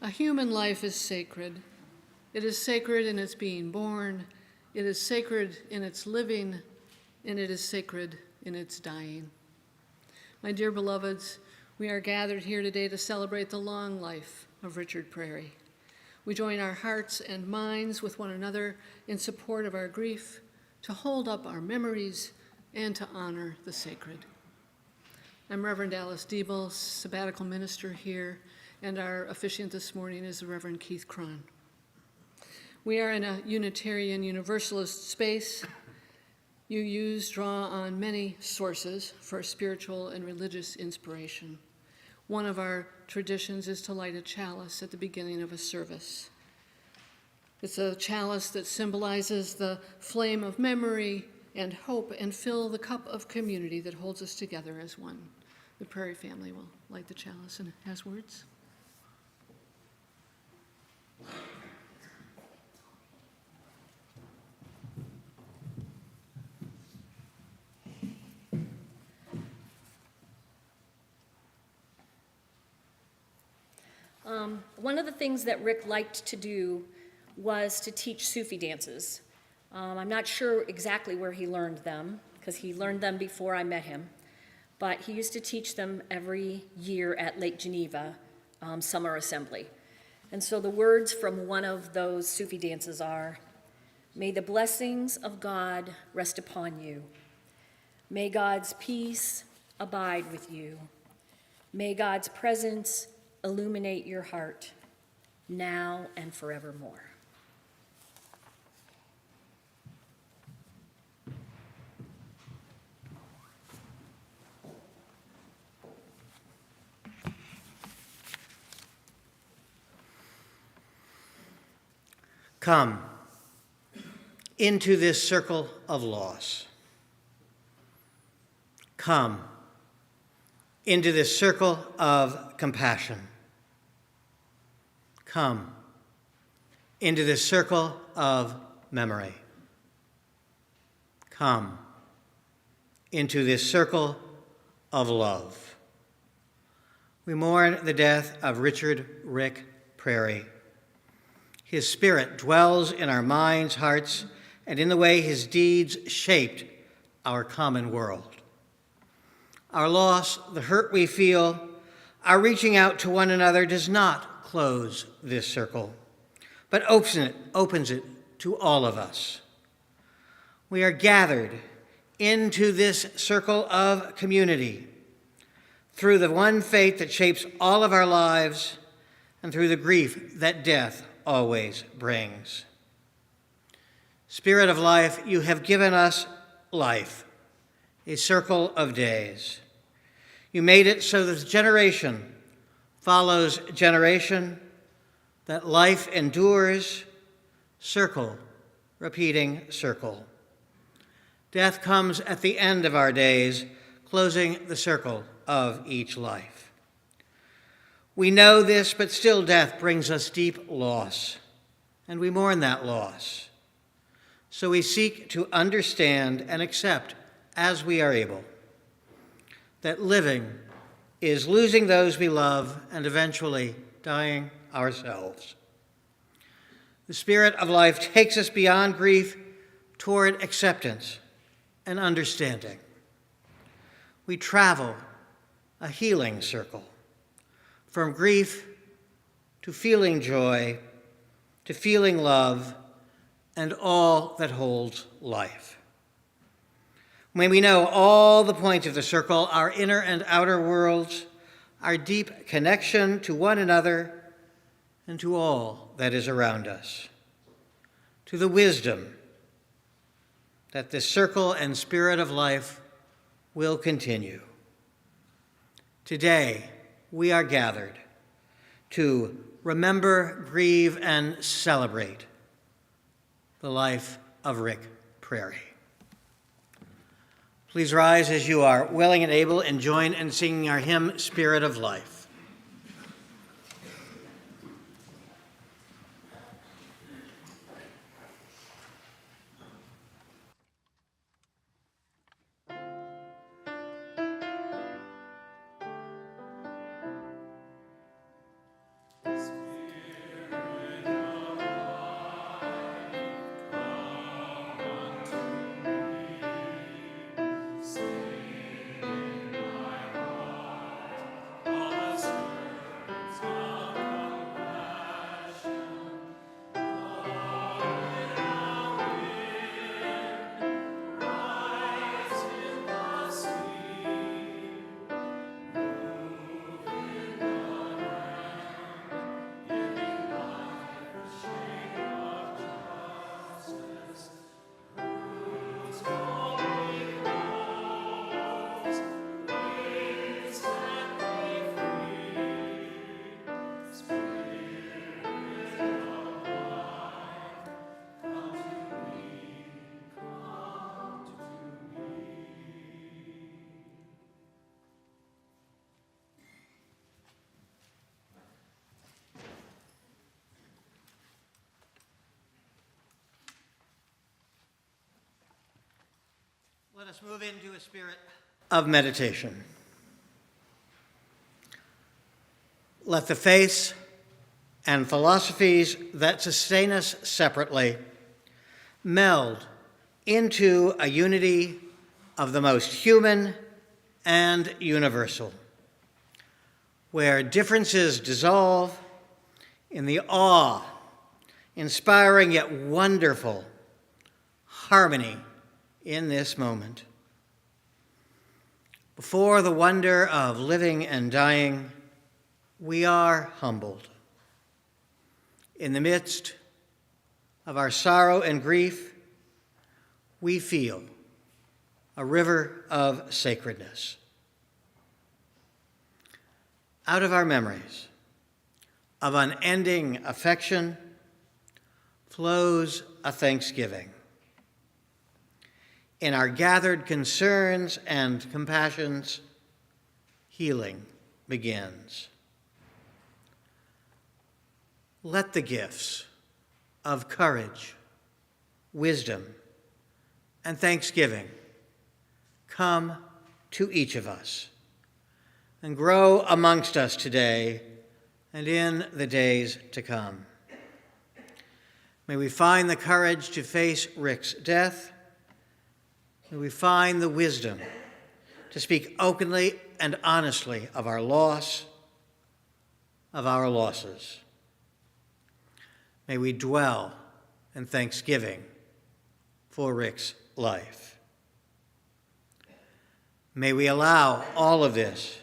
A human life is sacred. It is sacred in its being born, it is sacred in its living, and it is sacred in its dying. My dear beloveds, we are gathered here today to celebrate the long life of Richard Prairie. We join our hearts and minds with one another in support of our grief, to hold up our memories, and to honor the sacred. I'm Reverend Alice Diebel, sabbatical minister here, and our officiant this morning is the Reverend Keith Kron. We are in a Unitarian Universalist space. UUs draw on many sources for spiritual and religious inspiration. One of our traditions is to light a chalice at the beginning of a service. It's a chalice that symbolizes the flame of memory and hope and fill the cup of community that holds us together as one. The Prairie family will light the chalice and has words. One of the things that Rick liked to do was to teach Sufi dances. I'm not sure exactly where he learned them, because he learned them before I met him, but he used to teach them every year at Lake Geneva Summer Assembly. And so the words from one of those Sufi dances are, "May the blessings of God rest upon you. May God's peace abide with you. May God's presence illuminate your heart, now and forevermore." Come into this circle of loss. Come into this circle of compassion. Come into this circle of memory. Come into this circle of love. We mourn the death of Richard "Rick" Prairie. His spirit dwells in our minds, hearts, and in the way his deeds shaped our common world. Our loss, the hurt we feel, our reaching out to one another does not close this circle, but opens it to all of us. We are gathered into this circle of community through the one faith that shapes all of our lives and through the grief that death always brings. Spirit of life, you have given us life, a circle of days. You made it so that generation follows generation, that life endures, circle, repeating circle. Death comes at the end of our days, closing the circle of each life. We know this, but still death brings us deep loss, and we mourn that loss. So we seek to understand and accept, as we are able, that living is losing those we love and eventually dying ourselves. The Spirit of life takes us beyond grief toward acceptance and understanding. We travel a healing circle, from grief to feeling joy, to feeling love, and all that holds life. When we know all the points of the circle, our inner and outer worlds, our deep connection to one another and to all that is around us, to the wisdom that this circle and spirit of life will continue. Today, we are gathered to remember, grieve, and celebrate the life of Rick Prairie. Please rise as you are willing and able and join in singing our hymn, Spirit of Life. Spirit Let us move into a spirit of meditation. Let the faiths and philosophies that sustain us separately meld into a unity of the most human and universal, where differences dissolve in the awe, inspiring yet wonderful harmony in this moment. Before the wonder of living and dying, we are humbled. In the midst of our sorrow and grief, we feel a river of sacredness. Out of our memories of unending affection flows a thanksgiving. In our gathered concerns and compassions, healing begins. Let the gifts of courage, wisdom, and thanksgiving come to each of us and grow amongst us today and in the days to come. May we find the courage to face Rick's death. May we find the wisdom to speak openly and honestly of our loss, of our losses. May we dwell in thanksgiving for Rick's life. May we allow all of this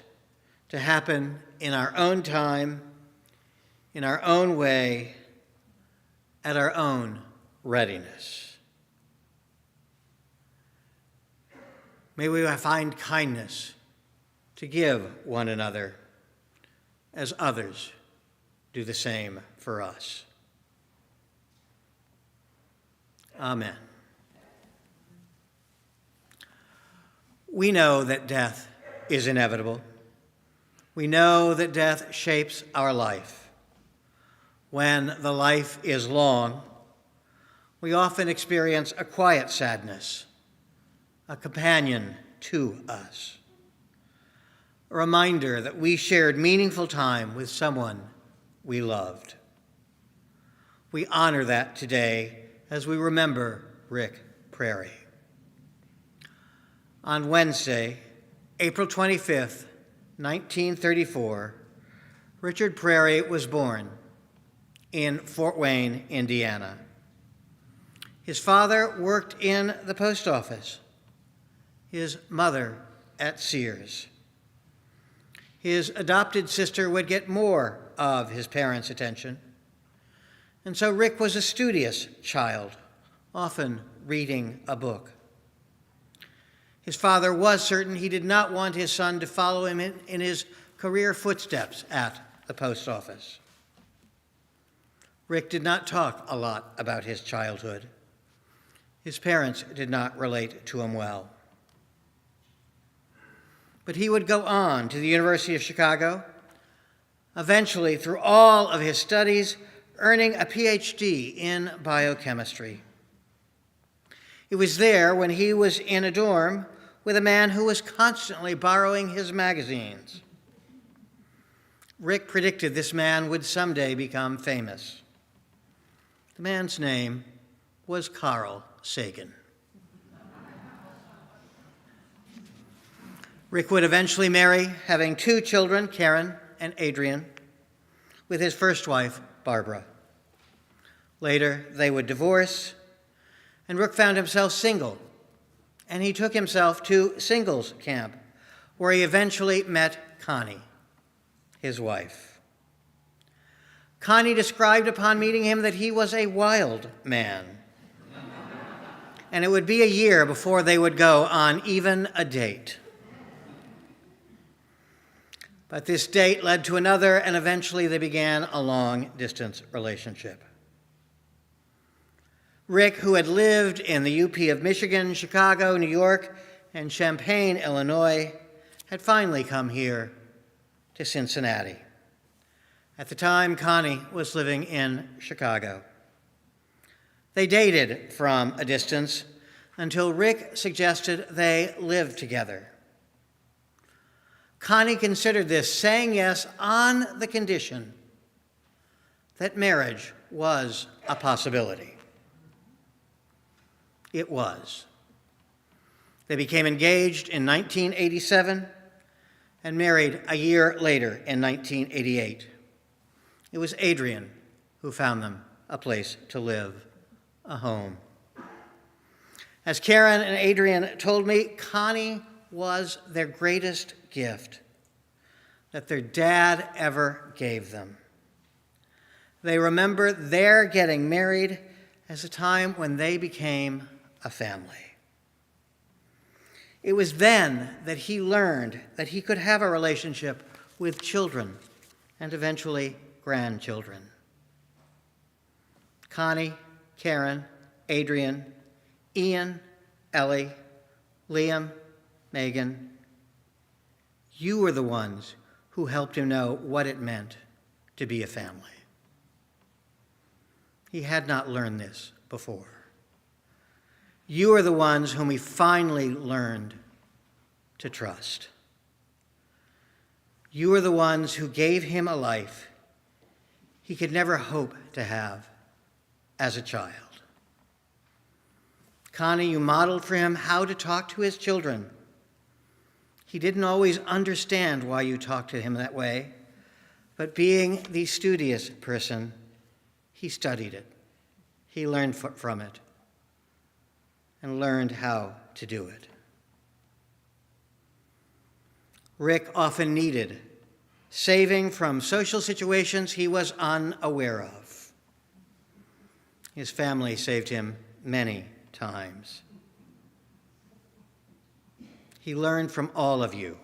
to happen in our own time, in our own way, at our own readiness. May we find kindness to give one another as others do the same for us. Amen. We know that death is inevitable. We know that death shapes our life. When the life is long, we often experience a quiet sadness, a companion to us, a reminder that we shared meaningful time with someone we loved. We honor that today as we remember Rick Prairie. On Wednesday, April 25th, 1934, Richard Prairie was born in Fort Wayne, Indiana. His father worked in the post office, his mother at Sears. His adopted sister would get more of his parents' attention, and so Rick was a studious child, often reading a book. His father was certain he did not want his son to follow him in his career footsteps at the post office. Rick did not talk a lot about his childhood. His parents did not relate to him well. But he would go on to the University of Chicago, eventually, through all of his studies, earning a PhD in biochemistry. It was there when he was in a dorm with a man who was constantly borrowing his magazines. Rick predicted this man would someday become famous. The man's name was Carl Sagan. Rick would eventually marry, having 2 children, Karen and Adrian, with his first wife, Barbara. Later, they would divorce, and Rick found himself single, and he took himself to singles camp, where he eventually met Connie, his wife. Connie described upon meeting him that he was a wild man, and it would be a year before they would go on even a date. But this date led to another, and eventually they began a long-distance relationship. Rick, who had lived in the UP of Michigan, Chicago, New York, and Champaign, Illinois, had finally come here to Cincinnati. At the time, Connie was living in Chicago. They dated from a distance until Rick suggested they live together. Connie considered this, saying yes on the condition that marriage was a possibility. It was. They became engaged in 1987 and married a year later in 1988. It was Adrian who found them a place to live, a home. As Karen and Adrian told me, Connie was their greatest gift that their dad ever gave them. They remember their getting married as a time when they became a family. It was then that he learned that he could have a relationship with children and eventually grandchildren. Connie, Karen, Adrian, Ian, Ellie, Liam, Megan, you were the ones who helped him know what it meant to be a family. He had not learned this before. You are the ones whom he finally learned to trust. You are the ones who gave him a life he could never hope to have as a child. Connie, you modeled for him how to talk to his children. He didn't always understand why you talked to him that way, but being the studious person, he studied it. He learned from it and learned how to do it. Rick often needed saving from social situations he was unaware of. His family saved him many times. He learned from all of you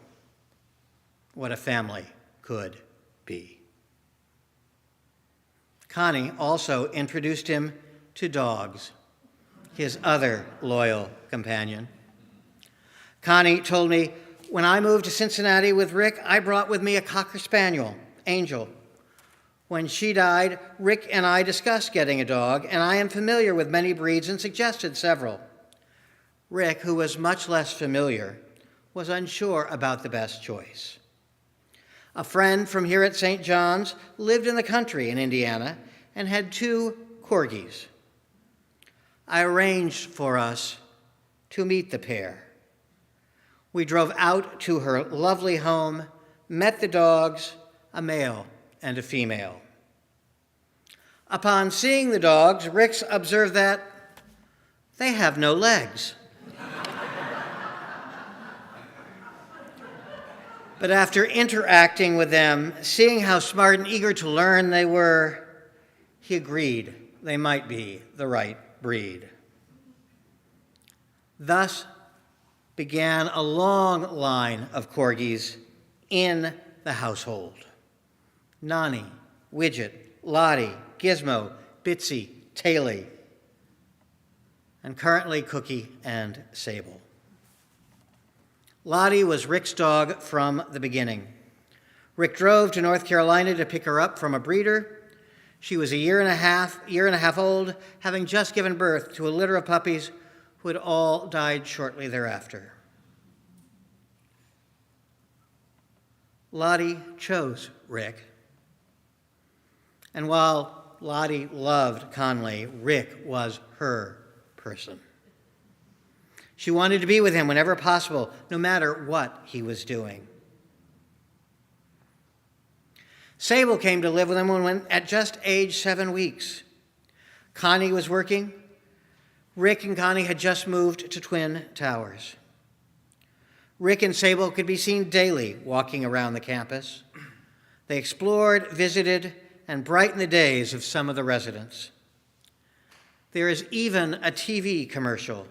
what a family could be. Connie also introduced him to dogs, his other loyal companion. Connie told me, when I moved to Cincinnati with Rick, I brought with me a Cocker Spaniel, Angel. When she died, Rick and I discussed getting a dog, and I am familiar with many breeds and suggested several. Rick, who was much less familiar, was unsure about the best choice. A friend from here at St. John's lived in the country in Indiana and had 2 corgis. I arranged for us to meet the pair. We drove out to her lovely home, met the dogs, a male and a female. Upon seeing the dogs, Rick observed that they have no legs. But after interacting with them, seeing how smart and eager to learn they were, he agreed they might be the right breed. Thus began a long line of corgis in the household. Nani, Widget, Lottie, Gizmo, Bitsy, Taily, and currently Cookie and Sable. Lottie was Rick's dog from the beginning. Rick drove to North Carolina to pick her up from a breeder. She was a year and a half old, having just given birth to a litter of puppies who had all died shortly thereafter. Lottie chose Rick. And while Lottie loved Conley, Rick was her person. She wanted to be with him whenever possible, no matter what he was doing. Sable came to live with him when at just age 7 weeks. Connie was working. Rick and Connie had just moved to Twin Towers. Rick and Sable could be seen daily walking around the campus. They explored, visited, and brightened the days of some of the residents. There is even a TV commercial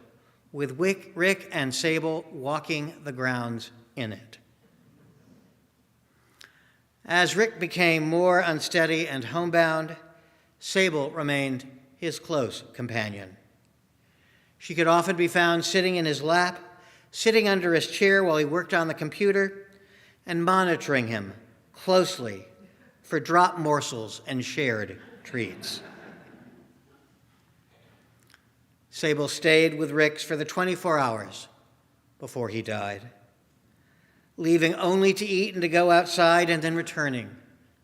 with Rick and Sable walking the grounds in it. As Rick became more unsteady and homebound, Sable remained his close companion. She could often be found sitting in his lap, sitting under his chair while he worked on the computer, and monitoring him closely for drop morsels and shared treats. Sable stayed with Rick for the 24 hours before he died, leaving only to eat and to go outside and then returning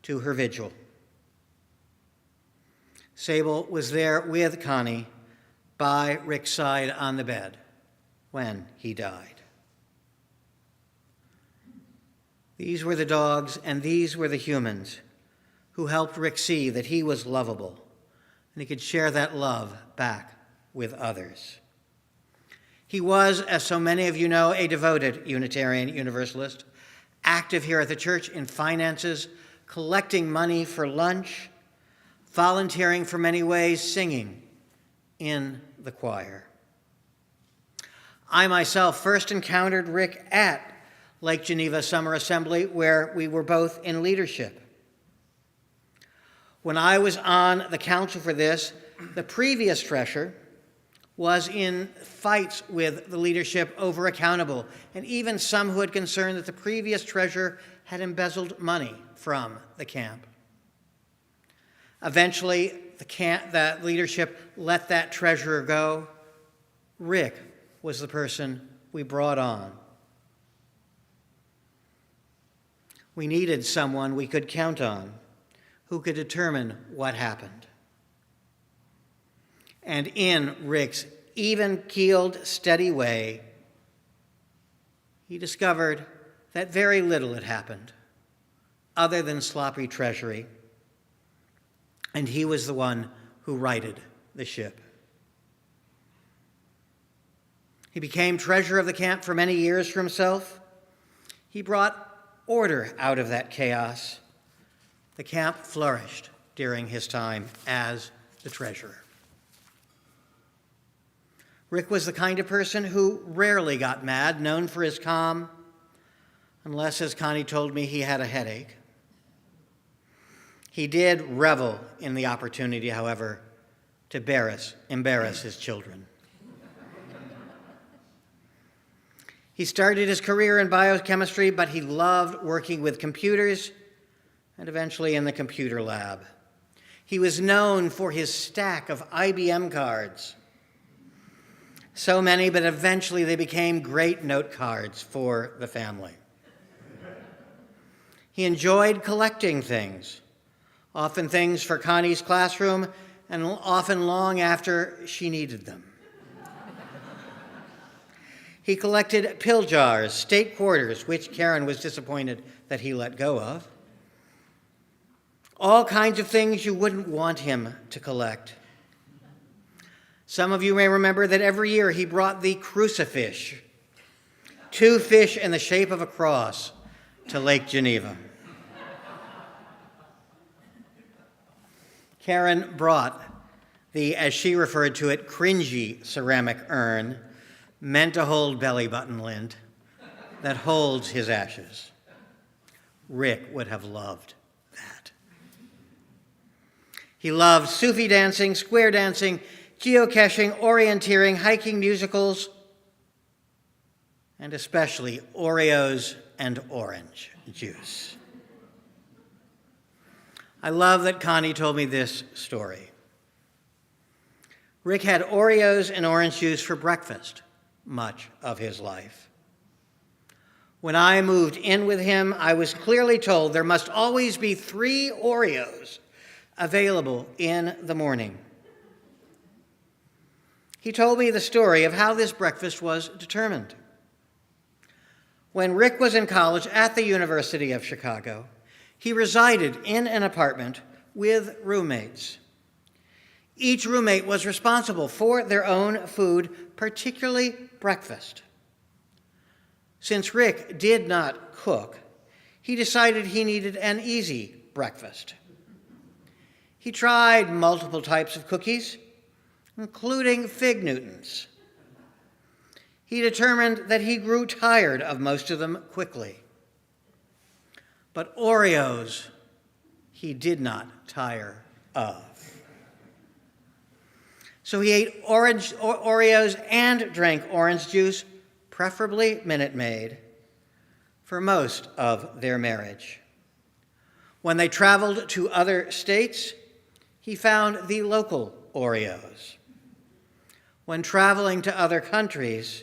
to her vigil. Sable was there with Connie by Rick's side on the bed when he died. These were the dogs and these were the humans who helped Rick see that he was lovable and he could share that love back with others. He was, as so many of you know, a devoted Unitarian Universalist, active here at the church in finances, collecting money for lunch, volunteering for many ways, singing in the choir. I myself first encountered Rick at Lake Geneva Summer Assembly, where we were both in leadership. When I was on the council for this, the previous treasurer was in fights with the leadership over accountable, and even some who had concerned that the previous treasurer had embezzled money from the camp. Eventually, the leadership let that treasurer go. Rick was the person we brought on. We needed someone we could count on, who could determine what happened. And in Rick's even-keeled, steady way, he discovered that very little had happened, other than sloppy treasury, and he was the one who righted the ship. He became treasurer of the camp for many years for himself. He brought order out of that chaos. The camp flourished during his time as the treasurer. Rick was the kind of person who rarely got mad, known for his calm, unless, as Connie told me, he had a headache. He did revel in the opportunity, however, to embarrass his children. He started his career in biochemistry, but he loved working with computers and eventually in the computer lab. He was known for his stack of IBM cards. So many, but eventually they became great note cards for the family. He enjoyed collecting things, often things for Connie's classroom, and often long after she needed them. He collected pill jars, state quarters, which Karen was disappointed that he let go of. All kinds of things you wouldn't want him to collect. Some of you may remember that every year he brought the crucifix, 2 fish in the shape of a cross, to Lake Geneva. Karen brought the, as she referred to it, cringy ceramic urn meant to hold belly button lint that holds his ashes. Rick would have loved that. He loved Sufi dancing, square dancing, geocaching, orienteering, hiking, musicals, and especially Oreos and orange juice. I love that Connie told me this story. Rick had Oreos and orange juice for breakfast much of his life. When I moved in with him, I was clearly told there must always be 3 Oreos available in the morning. He told me the story of how this breakfast was determined. When Rick was in college at the University of Chicago, he resided in an apartment with roommates. Each roommate was responsible for their own food, particularly breakfast. Since Rick did not cook, he decided he needed an easy breakfast. He tried multiple types of cookies, including fig Newtons. He determined that he grew tired of most of them quickly. But Oreos he did not tire of. So he ate Oreos and drank orange juice, preferably Minute Maid, for most of their marriage. When they traveled to other states, he found the local Oreos. When traveling to other countries,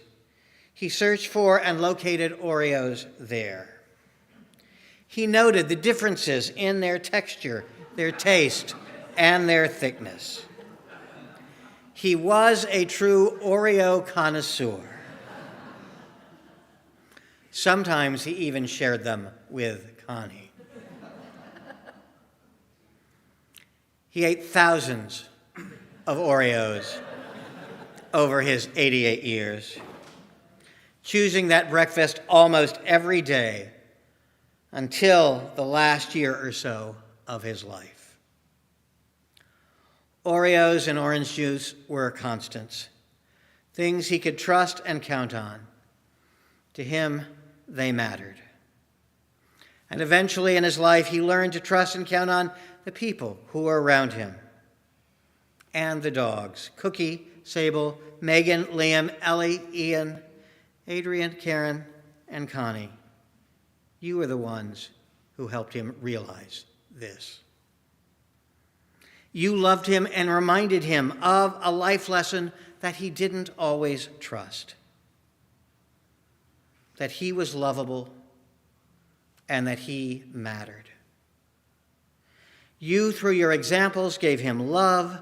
he searched for and located Oreos there. He noted the differences in their texture, their taste, and their thickness. He was a true Oreo connoisseur. Sometimes he even shared them with Connie. He ate thousands of Oreos over his 88 years, choosing that breakfast almost every day until the last year or so of his life. Oreos and orange juice were constants, things he could trust and count on. To him, they mattered. And eventually in his life, he learned to trust and count on the people who were around him and the dogs, Cookie, Sable, Megan, Liam, Ellie, Ian, Adrian, Karen, and Connie. You were the ones who helped him realize this. You loved him and reminded him of a life lesson that he didn't always trust. That he was lovable and that he mattered. You, through your examples, gave him love,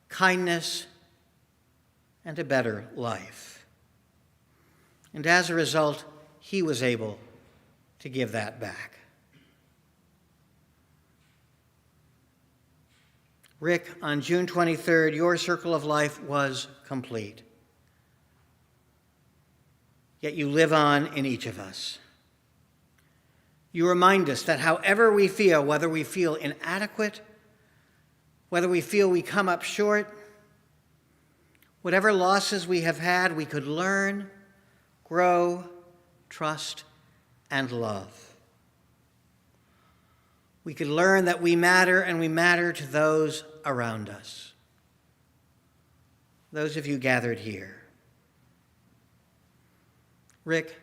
kindness, and a better life. And as a result, he was able to give that back. Rick, on June 23rd, your circle of life was complete. Yet you live on in each of us. You remind us that however we feel, whether we feel inadequate, whether we feel we come up short, whatever losses we have had, we could learn, grow, trust, and love. We could learn that we matter and we matter to those around us. Those of you gathered here. Rick,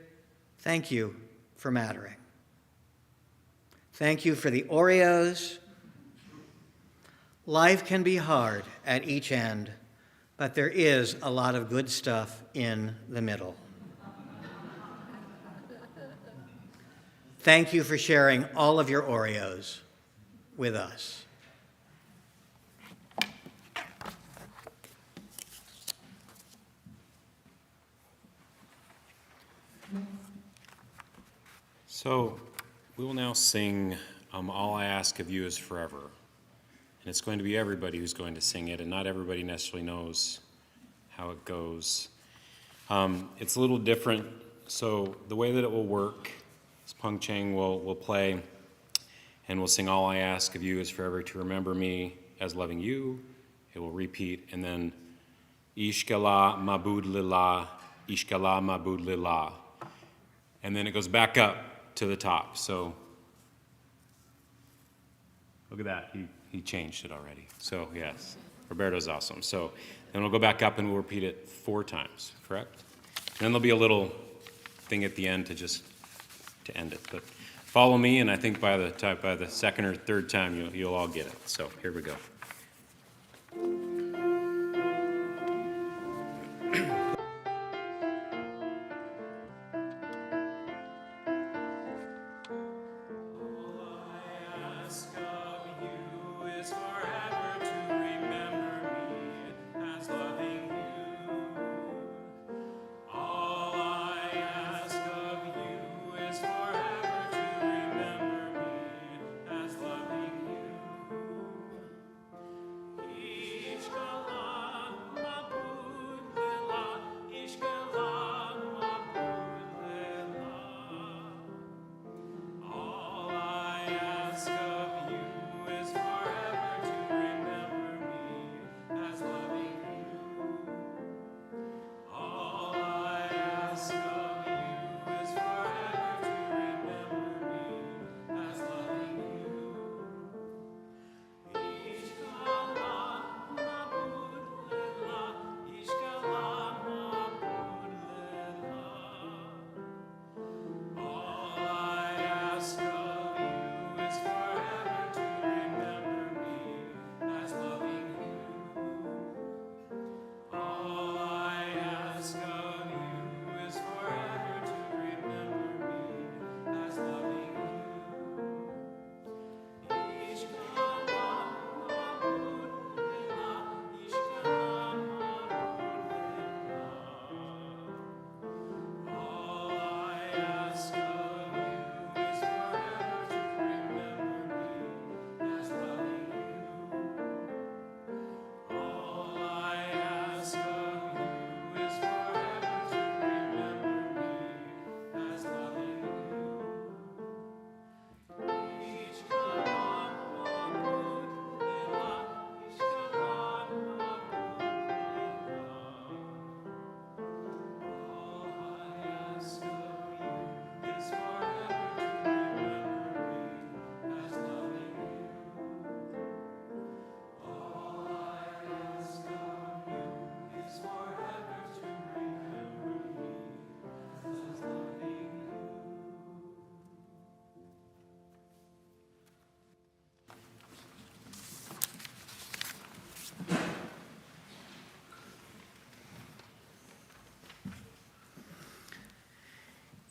thank you for mattering. Thank you for the Oreos. Life can be hard at each end, but there is a lot of good stuff in the middle. Thank you for sharing all of your Oreos with us. So we will now sing All I Ask of You Is Forever. And it's going to be everybody who's going to sing it, and not everybody necessarily knows how it goes. It's a little different. So the way that it will work is Peng Cheng will play, and we'll sing All I Ask of You Is Forever to remember me as loving you. It will repeat, and then Ishkala Mabud Lila, Ishkala Mabud Lila. And then it goes back up to the top. So look at that. He changed it already. So yes, Roberto's awesome. So then we'll go back up and we'll repeat it 4 times, correct? And then there'll be a little thing at the end to end it. But follow me, and I think by the second or third time you'll all get it. So here we go. Each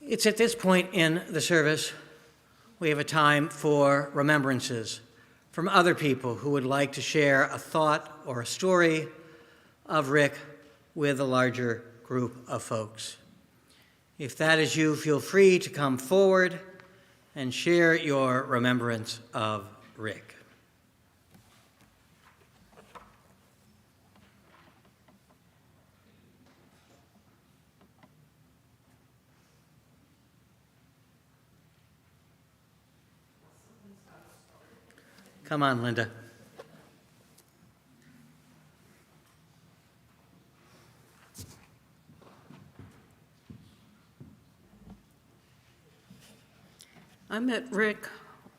It's at this point in the service we have a time for remembrances from other people who would like to share a thought or a story of Rick with a larger group of folks. If that is you, feel free to come forward and share your remembrance of Rick. Come on, Linda. I met Rick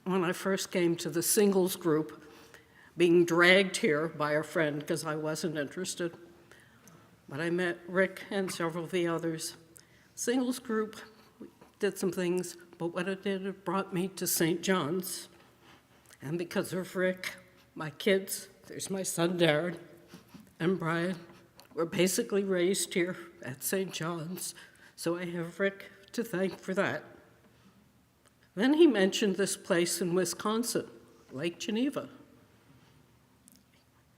when I first came to the singles group, being dragged here by a friend because I wasn't interested. But I met Rick and several of the others. Singles group did some things, but what it did, it brought me to St. John's. And because of Rick, my kids, there's my son Darren and Brian, were basically raised here at St. John's. So I have Rick to thank for that. Then he mentioned this place in Wisconsin, Lake Geneva.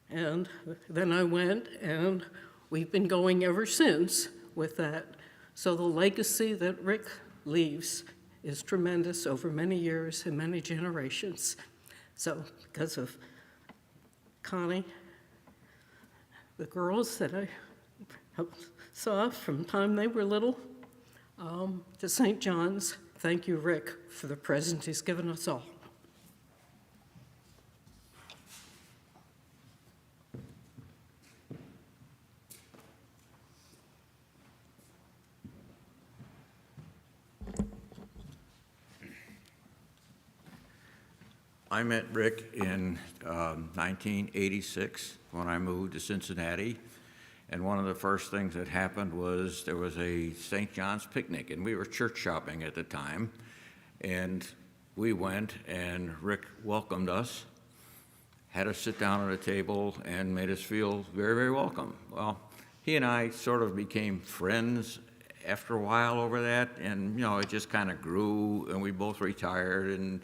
And then I went, and we've been going ever since with that. So the legacy that Rick leaves is tremendous over many years and many generations. So because of Connie, the girls that I saw from the time they were little, to St. John's, thank you, Rick, for the present he's given us all. I met Rick in 1986 when I moved to Cincinnati, and one of the first things that happened was there was a St. John's picnic, and we were church shopping at the time, and we went, and Rick welcomed us, had us sit down at a table, and made us feel very, very welcome. Well, he and I sort of became friends after a while over that, and it just kind of grew, and we both retired, and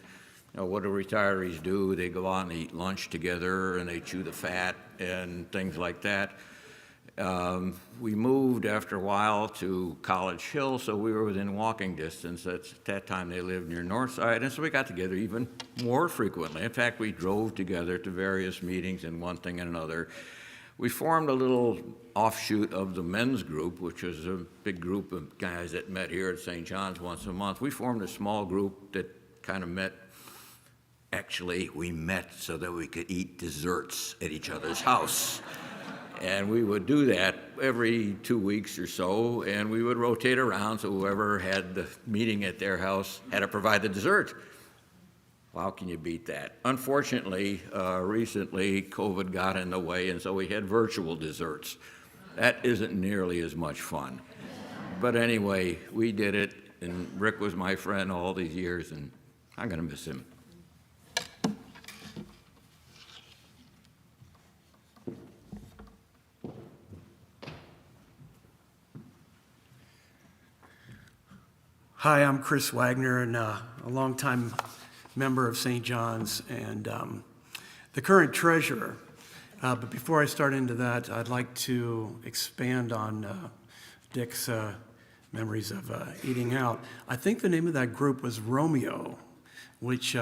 what do retirees do? They go out and eat lunch together, and they chew the fat and things like that. We moved after a while to College Hill, so we were within walking distance. At that time, they lived near Northside, and so we got together even more frequently. In fact, we drove together to various meetings and one thing and another. We formed a little offshoot of the men's group, which was a big group of guys that met here at St. John's once a month. We formed a small group that kind of met. Actually, we met so that we could eat desserts at each other's house. And we would do that every 2 weeks or so, and we would rotate around, so whoever had the meeting at their house had to provide the dessert. Well, how can you beat that? Unfortunately, recently, COVID got in the way, and so we had virtual desserts. That isn't nearly as much fun. But anyway, we did it, and Rick was my friend all these years, and I'm going to miss him. Hi, I'm Chris Wagner, and a longtime member of St. John's and the current treasurer. But before I start into that, I'd like to expand on Dick's memories of eating out. I think the name of that group was Romeo, which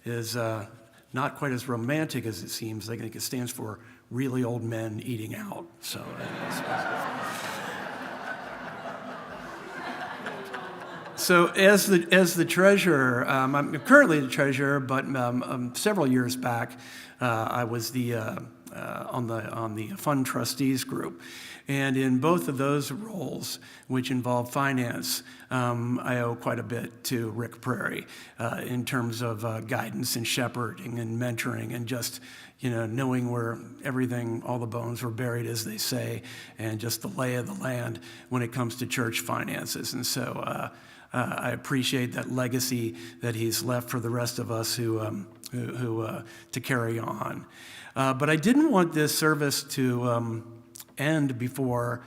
is not quite as romantic as it seems. I think it stands for really old men eating out. So as the treasurer, I'm currently the treasurer, but several years back, I was on the fund trustees group. And in both of those roles, which involve finance, I owe quite a bit to Rick Prairie in terms of guidance and shepherding and mentoring and just, knowing where everything, all the bones were buried, as they say, and just the lay of the land when it comes to church finances. And so I appreciate that legacy that he's left for the rest of us who to carry on. But I didn't want this service to end before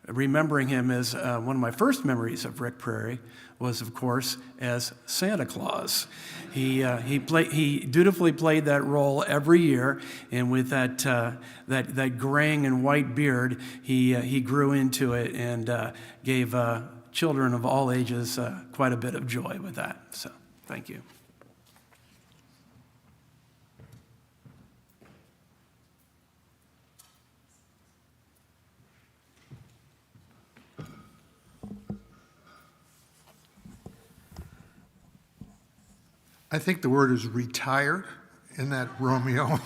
remembering him as one of my first memories of Rick Prairie was, of course, as Santa Claus. He dutifully played that role every year, and with that graying and white beard, he grew into it and gave children of all ages quite a bit of joy with that. So, thank you. I think the word is retired in that Romeo.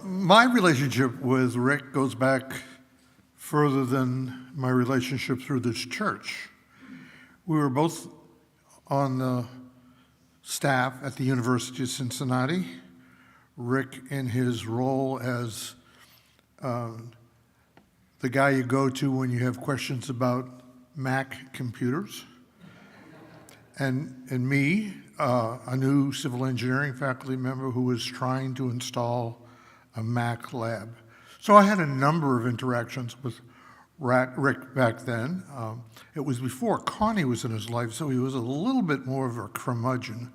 My relationship with Rick goes back further than my relationship through this church. We were both on the staff at the University of Cincinnati. Rick in his role as the guy you go to when you have questions about Mac computers. And me, a new civil engineering faculty member who was trying to install a Mac lab. So I had a number of interactions with Rick back then. It was before Connie was in his life, so he was a little bit more of a curmudgeon.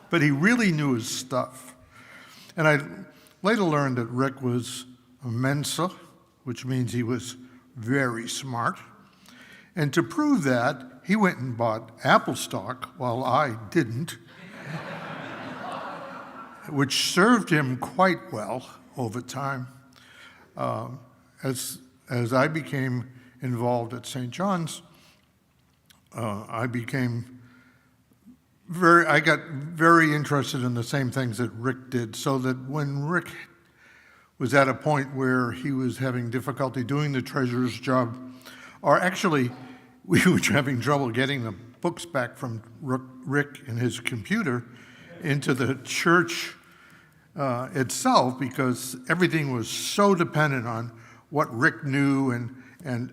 But he really knew his stuff. And I later learned that Rick was a Mensa, which means he was very smart. And to prove that, he went and bought Apple stock while I didn't, which served him quite well over time. As I became involved at St. John's, I got very interested in the same things that Rick did, so that when Rick was at a point where he was having difficulty doing the treasurer's job, or actually we were having trouble getting the books back from Rick and his computer into the church itself, because everything was so dependent on what Rick knew and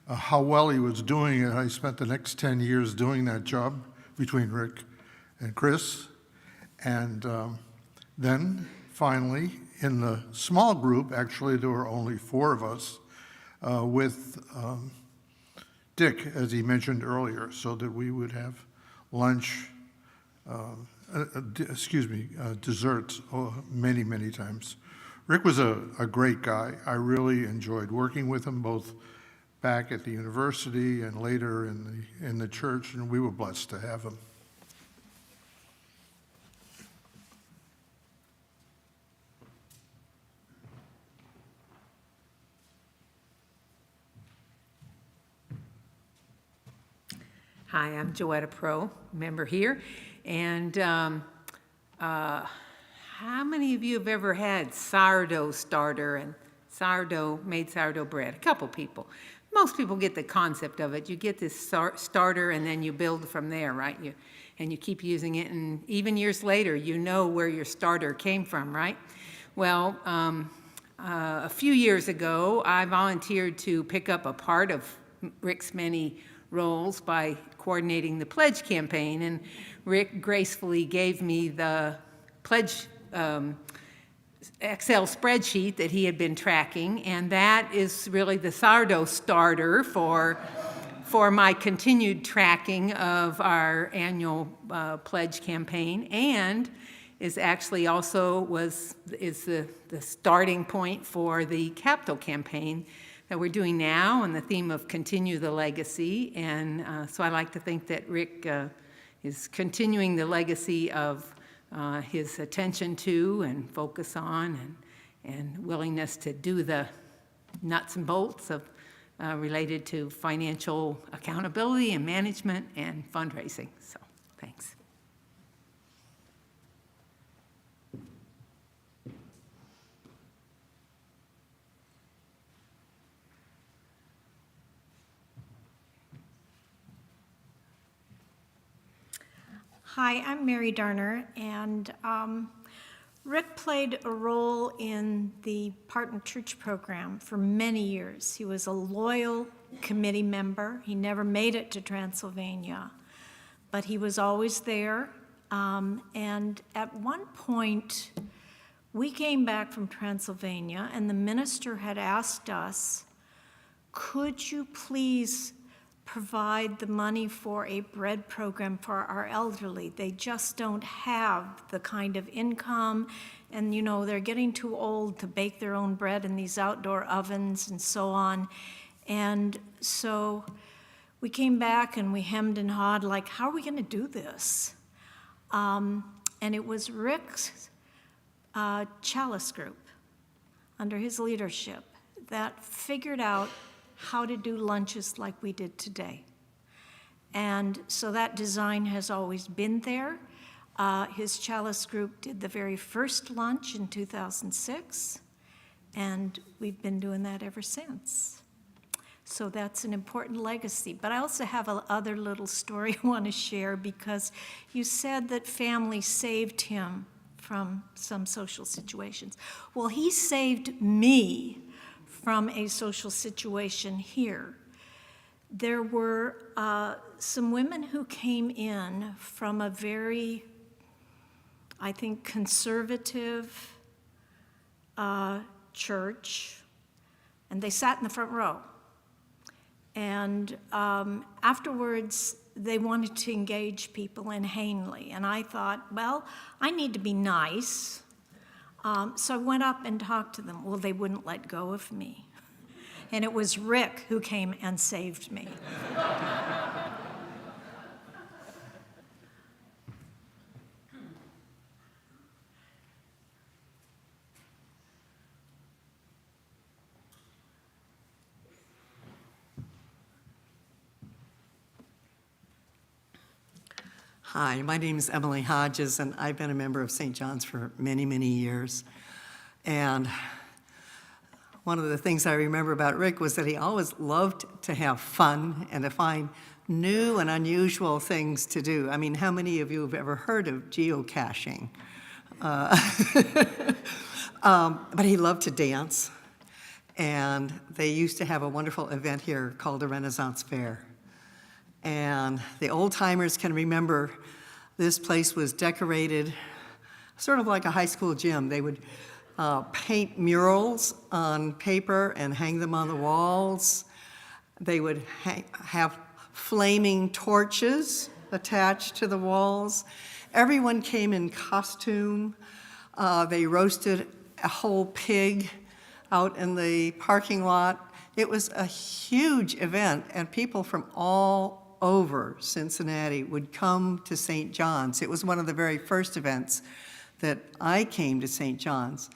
how well he was doing it. I spent the next 10 years doing that job between Rick and Chris. And then finally, in the small group, actually there were only 4 of us, with Dick, as he mentioned earlier, so that we would have lunch, desserts many, many times. Rick was a great guy. I really enjoyed working with him, both back at the university and later in the church, and we were blessed to have him. Hi, I'm Joetta Pro, member here. And how many of you have ever had sourdough starter and made sourdough bread? A couple people. Most people get the concept of it. You get this starter and then you build from there, right? And you keep using it, and even years later, you know where your starter came from, right? Well, a few years ago, I volunteered to pick up a part of Rick's many roles by coordinating the pledge campaign, and Rick gracefully gave me the pledge Excel spreadsheet that he had been tracking, and that is really the sourdough starter for my continued tracking of our annual pledge campaign, and is actually also is the starting point for the capital campaign that we're doing now, and the theme of continue the legacy. And so I like to think that Rick is continuing the legacy of his attention to and focus on and willingness to do the nuts and bolts of related to financial accountability and management and fundraising. So thanks. Hi, I'm Mary Darner, and Rick played a role in the Partner Church program for many years. He was a loyal committee member. He never made it to Transylvania, but he was always there. And at one point, we came back from Transylvania, and the minister had asked us, could you please provide the money for a bread program for our elderly? They just don't have the kind of income, and you know, they're getting too old to bake their own bread in these outdoor ovens and so on. And so we came back and we hemmed and hawed, like, how are we going to do this? And it was Rick's chalice group, under his leadership, that figured out how to do lunches like we did today. And so that design has always been there. His chalice group did the very first lunch in 2006, and we've been doing that ever since. So that's an important legacy. But I also have another little story I want to share, because you said that family saved him from some social situations. Well, he saved me from a social situation here. There were some women who came in from a very, I think, conservative church, and they sat in the front row. And afterwards, they wanted to engage people in Hanley. And I thought, well, I need to be nice. So I went up and talked to them. Well, they wouldn't let go of me. And it was Rick who came and saved me. Hi, my name is Emily Hodges, and I've been a member of St. John's for many, many years. And one of the things I remember about Rick was that he always loved to have fun and to find new and unusual things to do. I mean, how many of you have ever heard of geocaching? But he loved to dance, and they used to have a wonderful event here called the Renaissance Fair. And the old-timers can remember this place was decorated sort of like a high school gym. They would paint murals on paper and hang them on the walls. They would have flaming torches attached to the walls. Everyone came in costume. They roasted a whole pig out in the parking lot. It was a huge event, and people from all over Cincinnati would come to St. John's. It was one of the very first events that I came to St. John's.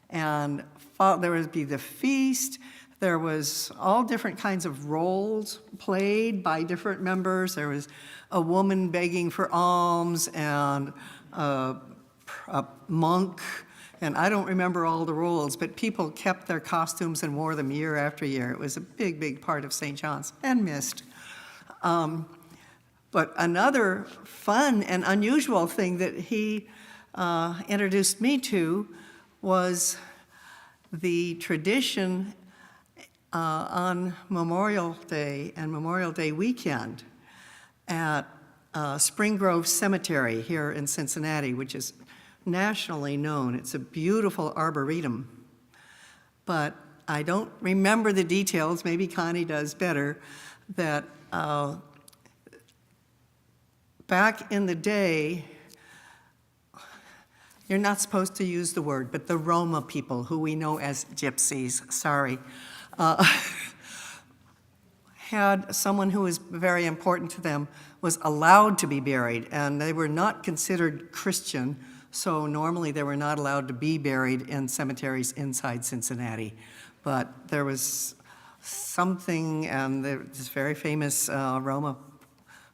And there would be the feast. There was all different kinds of roles played by different members. There was a woman begging for alms and a monk. And I don't remember all the roles, but people kept their costumes and wore them year after year. It was a big, big part of St. John's, and missed. But another fun and unusual thing that he introduced me to was the tradition on Memorial Day and Memorial Day weekend at Spring Grove Cemetery here in Cincinnati, which is nationally known. It's a beautiful arboretum. But I don't remember the details, maybe Connie does better, that back in the day, you're not supposed to use the word, but the Roma people, who we know as gypsies, had someone who was very important to them was allowed to be buried, and they were not considered Christian, so normally they were not allowed to be buried in cemeteries inside Cincinnati. But there was something, and this very famous Roma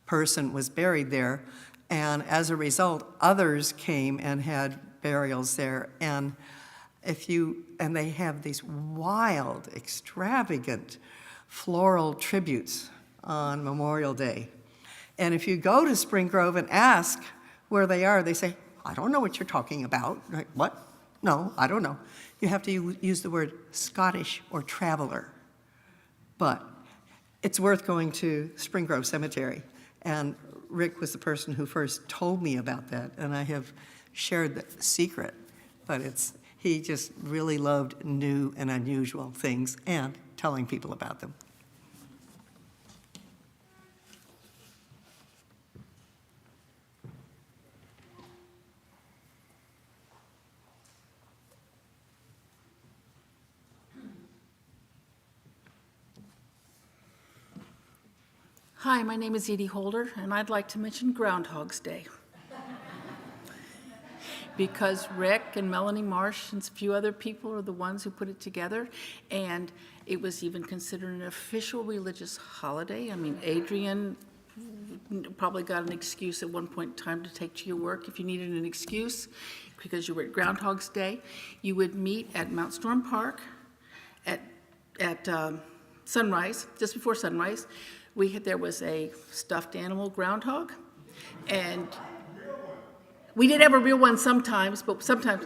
person was buried there, and as a result, others came and had burials there. And they have these wild, extravagant floral tributes on Memorial Day. And if you go to Spring Grove and ask where they are, they say, I don't know what you're talking about. Right? What? No, I don't know. You have to use the word Scottish or traveler. But it's worth going to Spring Grove Cemetery. And Rick was the person who first told me about that, and I have shared the secret. But he just really loved new and unusual things and telling people about them. Hi, my name is Edie Holder, and I'd like to mention Groundhog's Day. Because Rick and Melanie Marsh and a few other people are the ones who put it together, and it was even considered an official religious holiday. I mean, Adrian probably got an excuse at one point in time to take to your work if you needed an excuse, because you were at Groundhog's Day. You would meet at Mount Storm Park at sunrise, just before sunrise. There was a stuffed animal groundhog, and we did have a real one sometimes, but sometimes,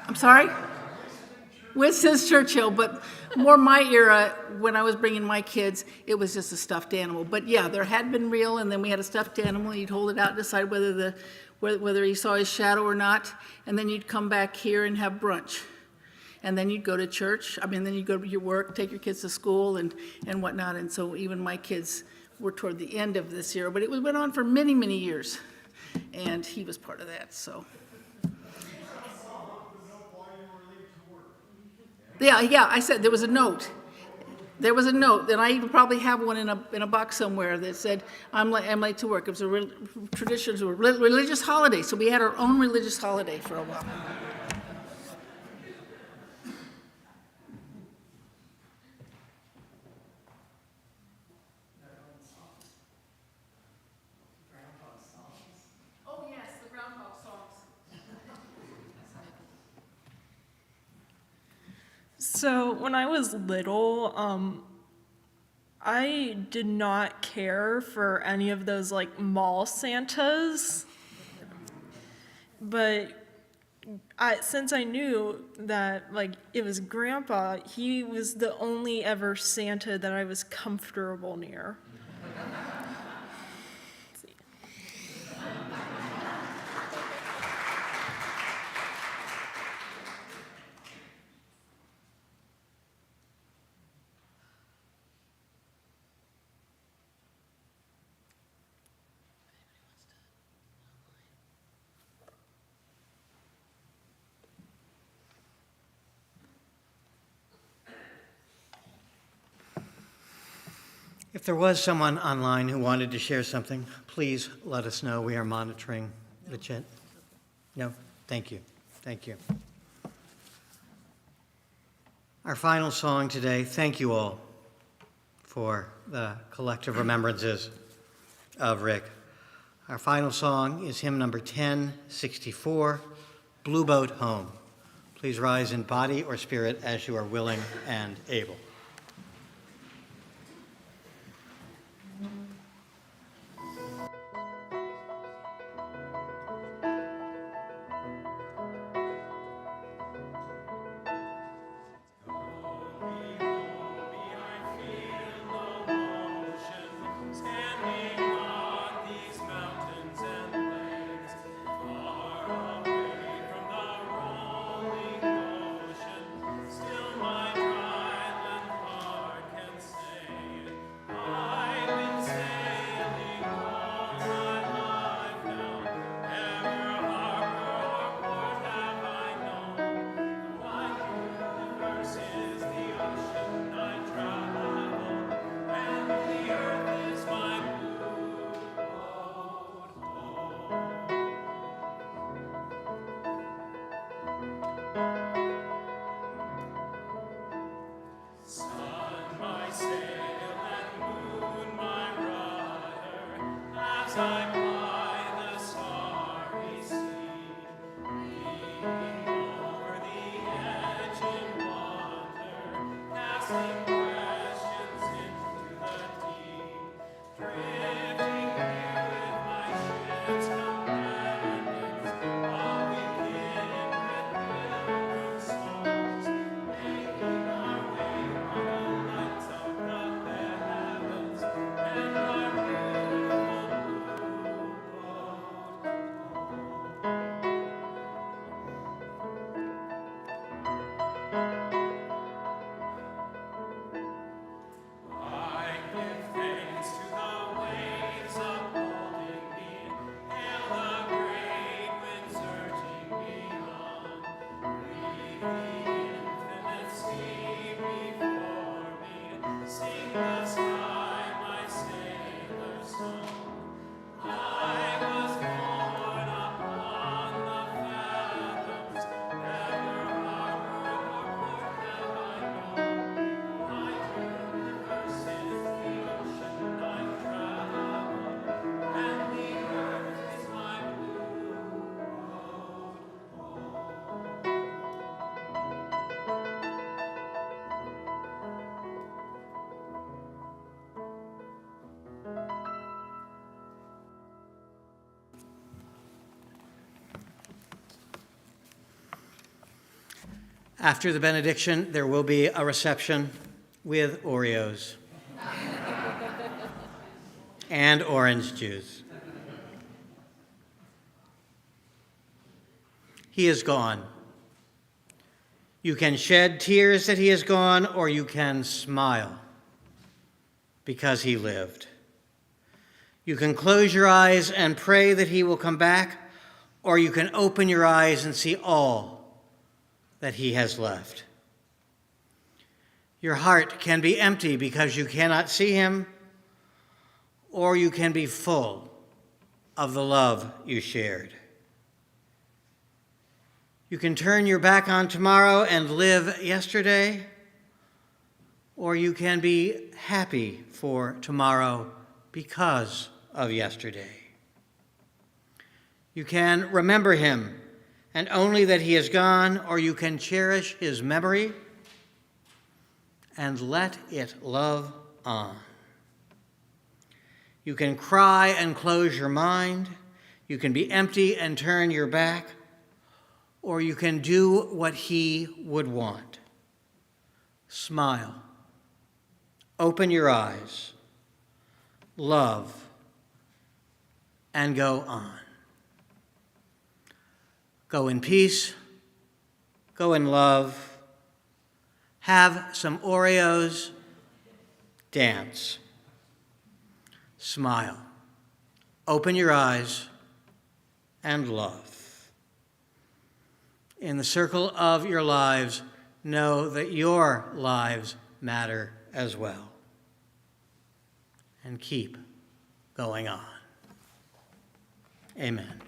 I'm sorry? Winston Churchill, but more my era, when I was bringing my kids, it was just a stuffed animal. But yeah, there had been real, and then we had a stuffed animal. You'd hold it out and decide whether you saw his shadow or not, and then you'd come back here and have brunch. And then you'd go to church. Then you'd go to your work, take your kids to school and whatnot. And so even my kids were toward the end of this era, but it went on for many, many years. And he was part of that, so. Yeah, I said there was a note. There was a note, and I even probably have one in a box somewhere that said, I'm late to work. It was a tradition, it was a religious holiday, so we had our own religious holiday for a while. So when I was little, I did not care for any of those like mall Santas. But since I knew that like it was Grandpa, he was the only ever Santa that I was comfortable near. If there was someone online who wanted to share something, please let us know. We are monitoring the chat. No? Thank you. Thank you. Our final song today, thank you all for the collective remembrances of Rick. Our final song is hymn number 1064, Blue Boat Home. Please rise in body or spirit as you are willing and able. After the benediction, there will be a reception with Oreos and orange juice. He is gone. You can shed tears that he is gone, or you can smile because he lived. You can close your eyes and pray that he will come back, or you can open your eyes and see all that he has left. Your heart can be empty because you cannot see him, or you can be full of the love you shared. You can turn your back on tomorrow and live yesterday, or you can be happy for tomorrow because of yesterday. You can remember him, and only that he is gone, or you can cherish his memory and let it love on. You can cry and close your mind. You can be empty and turn your back, or you can do what he would want. Smile. Open your eyes. Love. And go on. Go in peace. Go in love. Have some Oreos. Dance. Smile. Open your eyes. And love. In the circle of your lives, know that your lives matter as well. And keep going on. Amen.